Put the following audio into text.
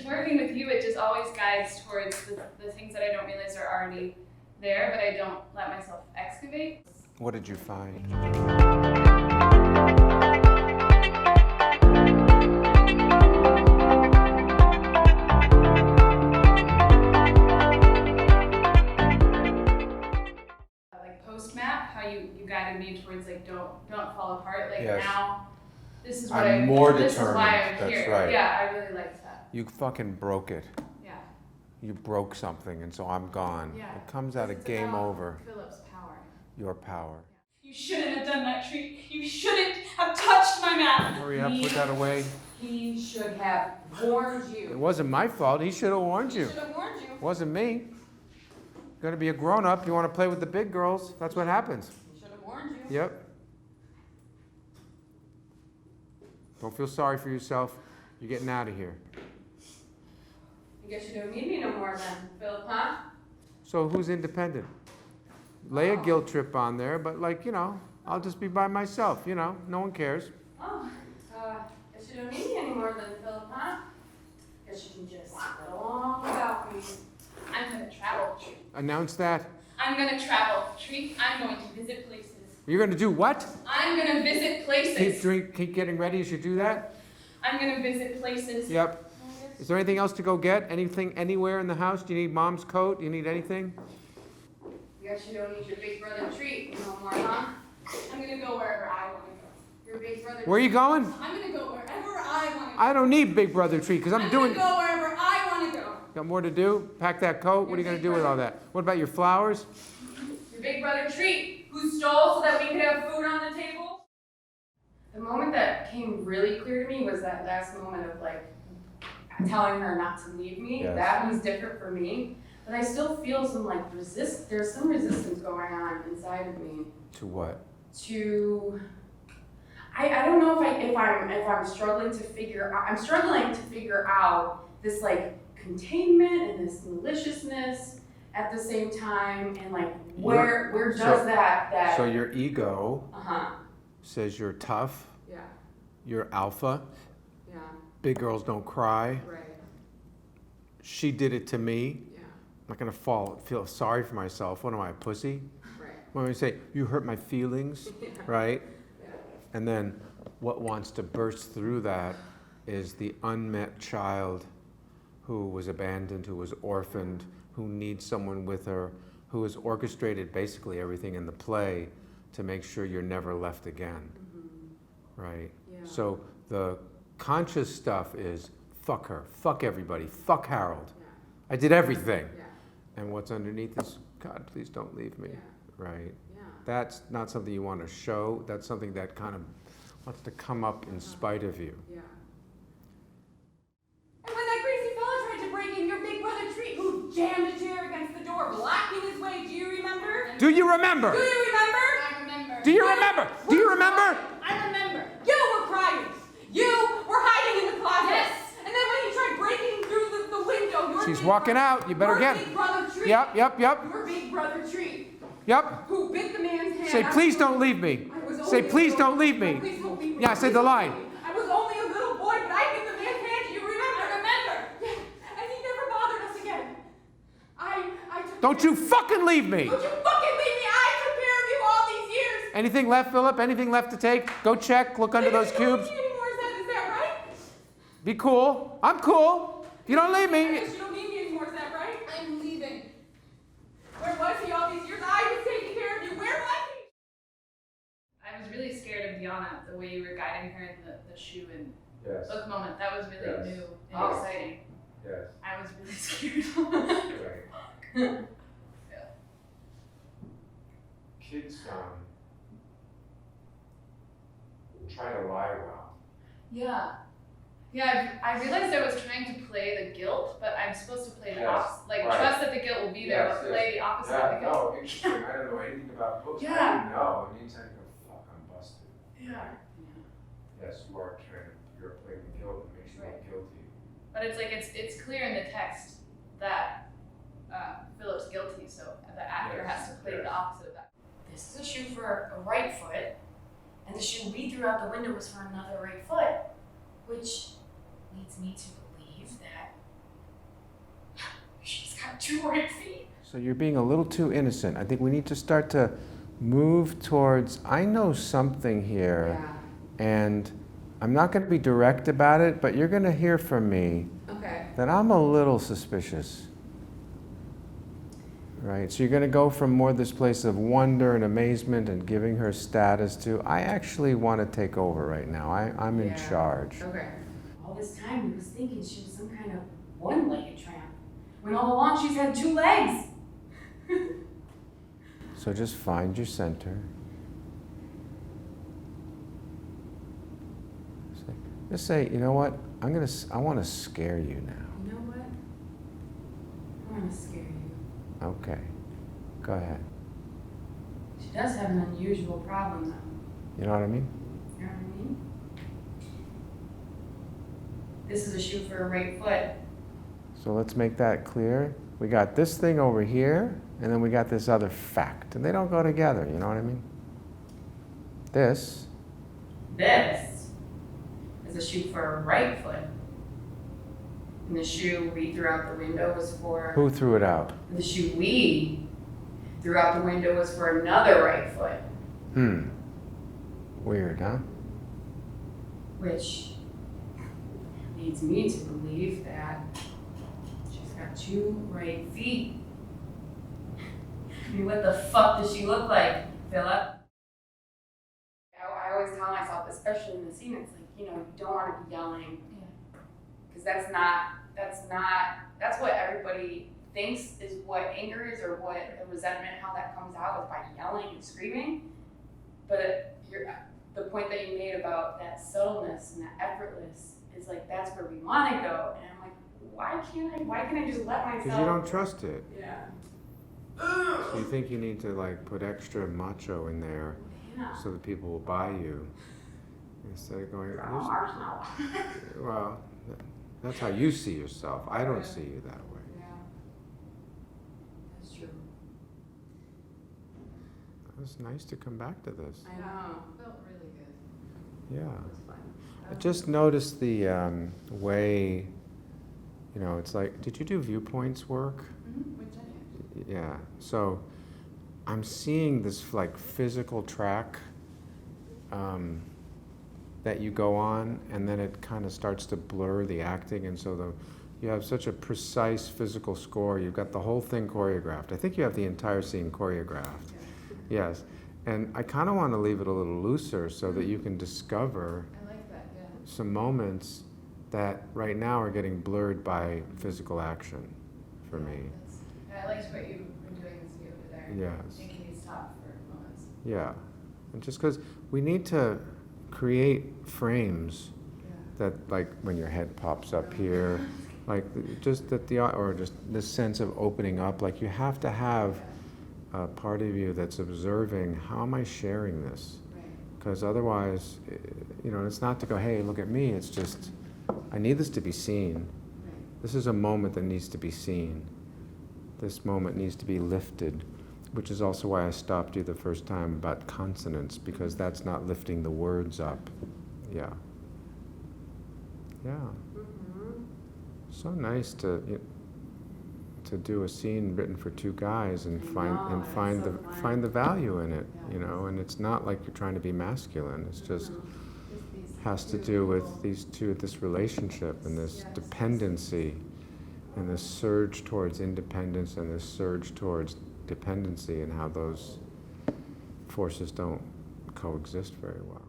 working with you, it just always guides towards the things that I don't realize are already there, but I don't let myself excavate. What did you find? Like post map, how you guided me towards like don't fall apart. Like Yes. now, this is what I'm more this determined. is why I'm That's here. right. Yeah, I really liked that. You fucking broke it. Yeah. You broke something, and so I'm gone. Yeah. It comes out of It's game about over. Philip's power. Your power. You shouldn't have done that, Treat. You shouldn't have touched my map. Hurry up, put that away. He should have warned you. It wasn't my fault. He should have warned He you. should have warned you. It wasn't me. You're gonna be a grown-up. You want to play with the big girls. That's what happens. He should have warned you. Yep. Don't feel sorry for yourself. You're getting out of here. I guess you don't need me no more then, Philip, huh? So who's independent? Lay a guilt trip on there, but like, you know, I'll just be by myself, you know, no one cares. Oh, guess you don't need me anymore then, Philip, huh? Guess you can just get along without me. I'm gonna travel, Treat. Announce that. I'm gonna travel, Treat. I'm going to visit places. You're gonna do what? I'm gonna visit places. Keep getting ready as you do that? I'm gonna visit places. Yep. Is there anything else to go get? Anything anywhere in the house? Do you need mom's coat? Do you need anything? Guess you don't need your big brother treat no more, huh? I'm gonna go wherever I wanna go. Your big brother. Where are you going? I'm gonna go wherever I wanna go. I don't need big brother treat because I'm doing. gonna go wherever I wanna go. Got more to do? Pack that coat? What are you gonna do with all that? What about your flowers? Your big brother Treat, who stole so that we could have food on the table. The moment that came really clear to me was that last moment of like telling her not to leave me. Yes. That was different for me. But I still feel some like there's some resistance going on inside of me To what? to I don't know if I'm struggling to figure out I'm struggling to figure out this like containment and this maliciousness at the same time and like where does that So your ego uh-huh. says you're tough, Yeah. you're alpha, Yeah. big girls don't cry, Right. she did it to me, Yeah. I'm not gonna feel sorry for myself. What am I, a pussy? Right. When we say, you hurt my feelings, Yeah. right? Yeah. And then what wants to burst through that is the unmet child who was abandoned, who was orphaned, who needs someone with her, who has orchestrated basically everything in the play to make sure you're never left again, right? Yeah. So the conscious stuff is fuck her, fuck everybody, fuck Harold. Yeah. I did everything. Yeah. And what's underneath is, God, please don't leave me, Yeah. right? Yeah. That's not something you want to show. That's something that kind of wants to come up in spite of you. Yeah. And when that crazy fella tried to break in your big brother Treat, who jammed a chair against the door, blocking his way, do you remember? Do you remember? Do you remember? I remember. Do you remember? Do you remember? I remember. You were crying. You were hiding in the closet. Yes. And then when he tried breaking through the window, your She's big walking out. You better your get big her. brother Treat. Yep. Your big brother Treat, Yep. who bit the man's hand. Say, please don't leave me. I was Say, only a please little- don't leave me. Please don't leave me. Yeah, say Please the don't line. leave me. I was only a little boy, but I bit the man's hand. Do you remember? I remember. Yeah, and he never bothered us again. I took Don't you fucking leave me. Don't you fucking leave me! I took care of you all these years! Anything left, Philip? Anything left to take? Go check. Look under those You don't cubes. need me anymore, is that right? Be cool. I'm cool. You don't leave I me. guess you don't need me anymore, is that right? I'm leaving. Where was he all these years? I was taking care of you. Where was he? I was really scared of Deonna, the way you were guiding her in the shoe and Yes. look moment. That was really Yes. new and Oh. exciting. Yes. I was really scared. Right. Yeah. Kids try to lie well. Yeah. Yeah, I realized I was trying to play the guilt, but I'm supposed to play the Yes, opposite. Like, right. trust that the guilt will be there, Yes, but yes. play the opposite of the guilt. no, interesting. I don't know anything about books. Yeah. I didn't know. It means I go, fuck, I'm busted. Yeah. Yes, you are trying to, you're playing the guilt that makes you Right. look guilty. But it's like, it's clear in the text that Philip's guilty, so the actor Yes, has to play yes. the opposite of that. This is a shoe for a right foot, and the shoe we threw out the window was for another right foot, which leads me to believe that 2 right feet. So you're being a little too innocent. I think we need to start to move towards, I know something here, and I'm not going to be direct about it, but you're going to hear from me that I'm a little suspicious. Right? So you're going to go from more this place of wonder and amazement and giving her status to, I actually want to take over right now. I'm in charge. Okay. All this time he was thinking she was some kind of one-legged tramp, when all along she's had 2 legs. So just find your center. Just say, you know what? I want to scare you now. You know what? I want to scare you. Okay. Go ahead. She does have an unusual problem, though. You know what I mean? You know what I mean? This is a shoe for her right foot. So let's make that clear. We got this thing over here, and then we got this other fact. And they don't go together, you know what I mean? This is a shoe for her right foot. And the shoe we threw out the window was for... Who threw it out? The shoe we threw out the window was for another right foot. Weird, huh? Which leads me to believe that she's got 2 right feet. I mean, what the fuck does she look like, Philip? I always tell myself, especially in the scene, it's like, you don't want to be yelling. Because that's what everybody thinks is what anger is, or what the resentment, how that comes out is by yelling and screaming. But the point that you made about that subtleness and that effortless is like, that's where we want to go. And I'm like, why can't I just let myself? Because you don't trust it. Yeah. So you think you need to like put extra macho in there so that people will buy you. Instead of going, well, that's how you see yourself. I don't see you that way. Yeah. That's true. It was nice to come back to this. I know. Felt really good. Yeah. It's fun. I just noticed the way, it's like, did you do viewpoints work? Which I knew. Yeah. So I'm seeing this like physical track that you go on, and then it kind of starts to blur the acting, and so you have such a precise physical score. You've got the whole thing choreographed. I think you have the entire scene choreographed. Yes. And I kind of want to leave it a little looser so that you can discover I like that, yeah. some moments that right now are getting blurred by physical action for me. I liked what you've been doing with you over there. Yes. Making me stop for moments. Yeah. And just because we need to create frames that, like when your head pops up here, like just that or just this sense of opening up, like you have to have a part of you that's observing, how am I sharing this? Because otherwise, it's not to go, hey, look at me. It's just, I need this to be seen. This is a moment that needs to be seen. This moment needs to be lifted, which is also why I stopped you the first time about consonants, because that's not lifting the words up. Yeah. Yeah. So nice to do a scene written for 2 guys and find the value in it, and it's not like you're trying to be masculine. It's just has to do with this relationship and this dependency and this surge towards independence and this surge towards dependency, and how those forces don't coexist very well.